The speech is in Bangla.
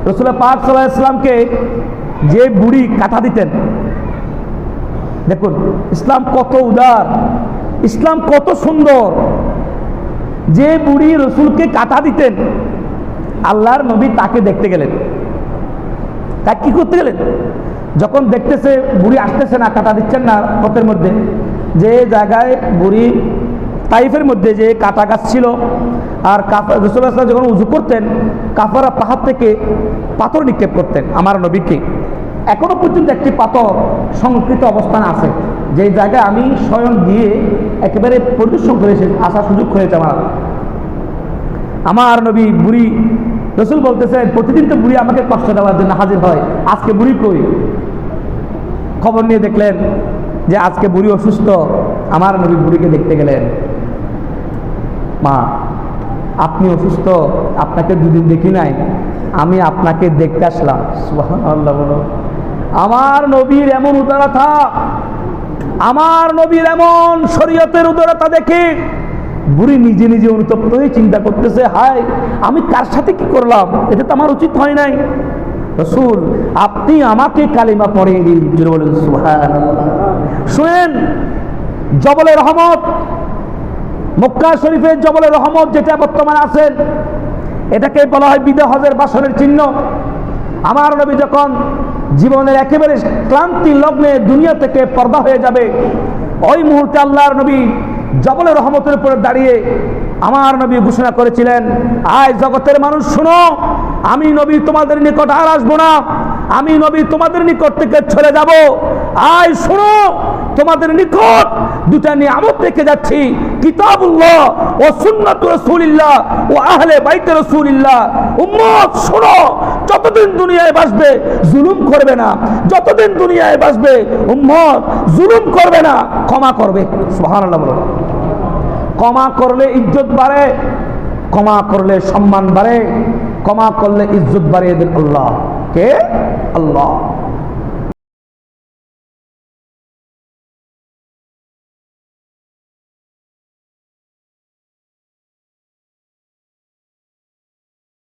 রাসূল পাক সাল্লাল্লাহু আলাইহি ওয়াসাল্লামকে যে বুড়ি কাঁটা দিতেন, দেখুন ইসলাম কত উদার, ইসলাম কত সুন্দর। যে বুড়ি রসুলকে কাঁটা দিতেন, আল্লাহর নবী তাকে দেখতে গেলেন। তা কি করতে গেলেন? যখন দেখতেছে বুড়ি আসতেছে না, কাঁটা দিচ্ছেন না পথের মধ্যে, যে জায়গায় বুড়ি তাইফের মধ্যে যে কাঁটা গাছ ছিল, আর রাসূলুল্লাহ সাল্লাল্লাহু আলাইহি ওয়াসাল্লাম যখন উযু করতেন কাফারা পাহাড় থেকে পাথর নিক্ষেপ করতেন আমার নবীকে। এখনো পর্যন্ত একটি পাথর সংরক্ষিত অবস্থানে আছে, যে জায়গায় আমি স্বয়ং গিয়ে একেবারে পরিদর্শন করে আসার সুযোগ হয়েছে আমার নবী। বুড়ি রসুল বলতেছে প্রতিদিন তো বুড়ি আমাকে কষ্ট দেওয়ার জন্য হাজির হয়, আজকে বুড়ি কই? খবর নিয়ে দেখলেন যে আজকে বুড়ি অসুস্থ। আমার নবী বুড়িকে দেখতে গেলেন। মা, আপনি অসুস্থ, আপনাকে দুদিন দেখি নাই, আমি আপনাকে দেখতে আসলাম। সুবহানাল্লাহ বলো। আমার নবীর এমন উদারতা, আমার নবীর এমন শরীয়তের উদারতা দেখে বুড়ি নিজে নিজে অনুতপ্ত হয়ে চিন্তা করতেছে, হায় আমি কার সাথে কি করলাম, এটা তো আমার উচিত হয় নাই। রাসূল আপনি আমাকে কালিমা পড়িয়ে দিন। বলেন সুবহানাল্লাহ। শুনেন, জবলে রহমত, মক্কা শরীফের জবলে রহমত যেটা বর্তমানে আছেন, এটাকে বলা হয় বিদায় হজের বাসনের চিহ্ন। আমার নবী যখন জীবনের একেবারে ক্লান্তি লগ্নে দুনিয়া থেকে পর্দা হয়ে যাবে, ওই মুহূর্তে আল্লাহর নবী জবলে রহমতের উপরে দাঁড়িয়ে আমার নবী ঘোষণা করেছিলেন, আয় জগতের মানুষ শুনো, আমি নবী তোমাদের নিকট আর আসবো না, আমি নবী তোমাদের নিকট থেকে চলে যাব। আয় শুনো, তোমাদের নিকট দুটা নিয়ামত রেখে যাচ্ছি, কিতাবুল্লাহ ও সুন্নাত রাসূলিল্লাহ ও আহলে বাইত রাসূলিল্লাহ। উম্মত শুনো, যতদিন দুনিয়ায় বাসবে জুলুম করবে না, যতদিন দুনিয়ায় বাসবে উম্মত জুলুম করবে না, ক্ষমা করবে। সুবহানাল্লাহ বলো। ক্ষমা করলে ইজ্জত বাড়ে, ক্ষমা করলে সম্মান বাড়ে, ক্ষমা করলে ইজ্জত বাড়িয়ে দেন আল্লাহ। কে? আল্লাহ।